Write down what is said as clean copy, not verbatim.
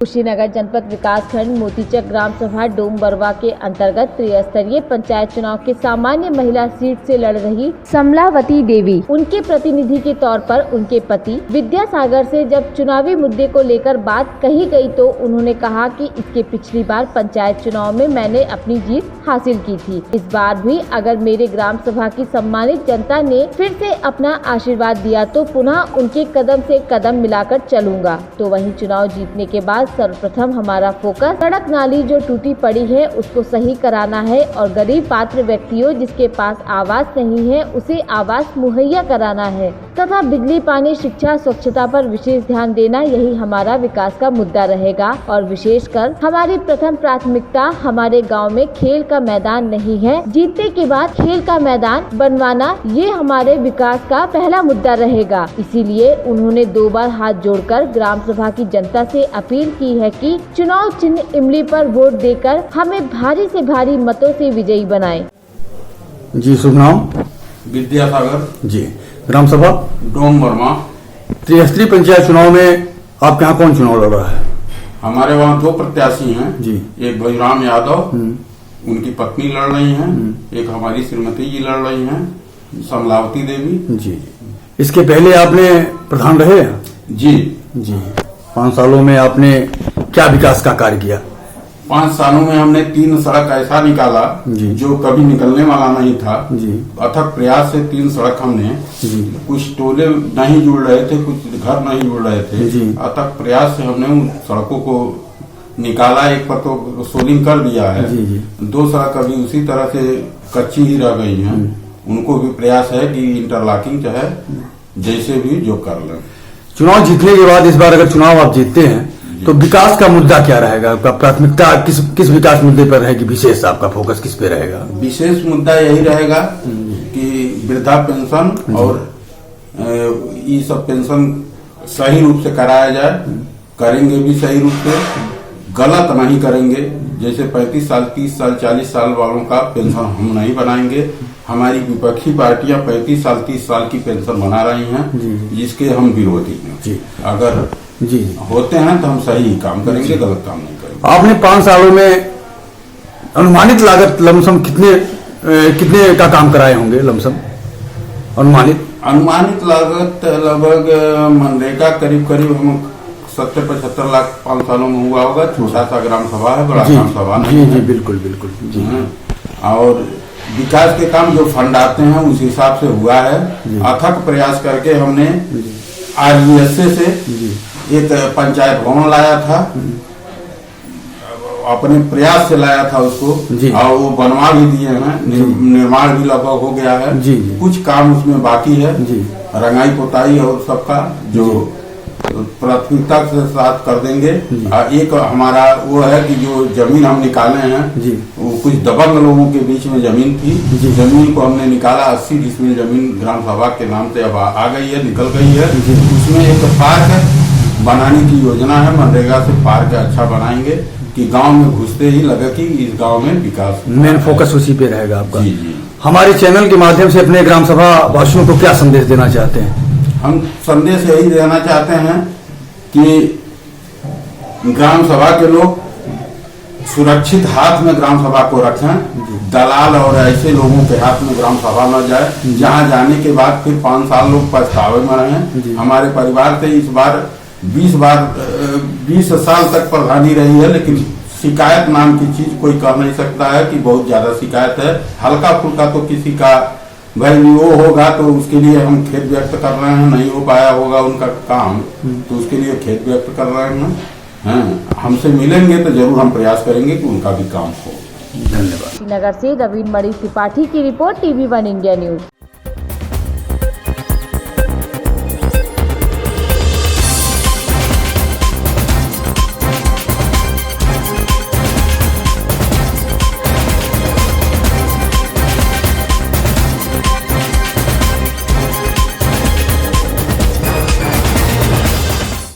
कुशीनगर जनपद विकासखंड मोतीचक ग्राम सभा डोम बरवा के अंतर्गत त्रिस्तरीय पंचायत चुनाव के सामान्य महिला सीट से लड़ रही समलावती देवी, उनके प्रतिनिधि के तौर पर उनके पति विद्यासागर से जब चुनावी मुद्दे को लेकर बात कही गई तो उन्होंने कहा कि इसके पिछली बार पंचायत चुनाव में मैंने अपनी जीत हासिल की थी। इस बार भी अगर मेरे ग्राम सभा की सम्मानित जनता ने फिर से अपना आशीर्वाद दिया तो पुनः उनके कदम से कदम मिलाकर चलूंगा। तो वहीं चुनाव जीतने के बाद सर्वप्रथम हमारा फोकस सड़क नाली जो टूटी पड़ी है उसको सही कराना है और गरीब पात्र व्यक्तियों जिसके पास आवास नहीं है उसे आवास मुहैया कराना है तथा बिजली, पानी, शिक्षा, स्वच्छता पर विशेष ध्यान देना, यही हमारा विकास का मुद्दा रहेगा। और विशेषकर हमारी प्रथम प्राथमिकता हमारे गांव में खेल का मैदान नहीं है, जीतने के बाद खेल का मैदान बनवाना ये हमारे विकास का पहला मुद्दा रहेगा। इसीलिए उन्होंने 2 बार हाथ जोड़कर ग्राम सभा की जनता से अपील की है कि चुनाव चिन्ह इमली पर वोट देकर हमें भारी से भारी मतों से विजयी बनाएं। जी, शुभ नाम? विद्यासागर जी। ग्राम सभा डोम बरवा। त्रिस्तरीय पंचायत चुनाव में आपके यहाँ कौन चुनाव लड़ रहा है? हमारे वहाँ 2 प्रत्याशी हैं जी। एक भजराम यादव, उनकी पत्नी लड़ रही हैं, एक हमारी श्रीमती जी लड़ रही हैं, समलावती देवी। जी। इसके पहले आपने प्रधान रहे? जी जी। 5 सालों में आपने क्या विकास का कार्य किया? 5 सालों में हमने 3 सड़क ऐसा निकाला जी। जो कभी निकलने वाला नहीं था। जी। अथक प्रयास से 3 सड़क हमने, कुछ टोले नहीं जुड़ रहे थे, कुछ घर नहीं जुड़ रहे थे। जी। अथक प्रयास से हमने उन सड़कों को निकाला। एक पर तो सोलिंग कर दिया है। जी, जी। 2 सड़क अभी उसी तरह से कच्ची ही रह गई हैं। उनको भी प्रयास है कि इंटरलॉकिंग चाहे जैसे भी जो कर लें। चुनाव जीतने के बाद इस बार अगर चुनाव आप जीतते हैं तो विकास का मुद्दा क्या रहेगा? आपका प्राथमिकता किस विकास मुद्दे पर रहेगी? विशेष आपका फोकस किस पे रहेगा? विशेष मुद्दा यही रहेगा कि वृद्धा पेंशन और ये सब पेंशन सही रूप से कराया जाए। करेंगे भी सही रूप से, गलत नहीं करेंगे। जैसे 35 साल, 30 साल, 40 साल वालों का पेंशन हम नहीं बनाएंगे। हमारी विपक्षी पार्टियां 35 साल, 30 साल की पेंशन बना रही हैं, जिसके हम विरोधी हैं। जी। अगर जी होते हैं तो हम सही काम करेंगे, गलत काम नहीं करेंगे। आपने 5 सालों में अनुमानित लागत लमसम कितने का काम कराए होंगे? लमसम अनुमानित लागत लगभग मनरेगा करीब हम 70-75 लाख 5 सालों में हुआ होगा। छोटा सा ग्राम सभा है, बड़ा ग्राम सभा नहीं है। जी, बिल्कुल बिल्कुल। जी। और विकास के काम जो फंड आते हैं उस हिसाब से हुआ है। अथक प्रयास करके हमने RESA से एक पंचायत भवन लाया था, अपने प्रयास से लाया था उसको, और वो बनवा भी दिए हैं। निर्माण भी लगभग हो गया है। कुछ काम उसमें बाकी है, रंगाई पोताई और सबका जो प्राथमिकता के साथ कर देंगे। एक हमारा वो है कि जो जमीन हम निकाले हैं, वो कुछ दबंग लोगों के बीच में जमीन थी, जमीन को हमने निकाला। 80 डिसमिल जमीन ग्राम सभा के नाम से अब आ गई है, निकल गई है। उसमें एक पार्क बनाने की योजना है। मनरेगा से पार्क अच्छा बनाएंगे कि गांव में घुसते ही लगे कि इस गांव में विकास। मेन फोकस उसी पे रहेगा आपका। जी जी। हमारे चैनल के माध्यम से अपने ग्राम सभा वासियों को क्या संदेश देना चाहते हैं? हम संदेश यही देना चाहते हैं कि ग्राम सभा के लोग सुरक्षित हाथ में ग्राम सभा को रखें। दलाल और ऐसे लोगों के हाथ में ग्राम सभा न जाए, जहां जाने के बाद फिर 5 साल लोग पछतावे में रहें। हमारे परिवार से इस बार 20 साल तक प्रधानी रही है, लेकिन शिकायत नाम की चीज कोई कर नहीं सकता है कि बहुत ज्यादा शिकायत है। हल्का फुल्का तो किसी का भाई वो होगा तो उसके लिए हम खेद व्यक्त कर रहे हैं। नहीं हो पाया होगा उनका काम तो उसके लिए खेद व्यक्त कर रहे हैं। हमसे मिलेंगे तो जरूर हम प्रयास करेंगे कि उनका भी काम हो। धन्यवाद। नगर से रवीन मणि त्रिपाठी की रिपोर्ट, TV1 इंडिया न्यूज।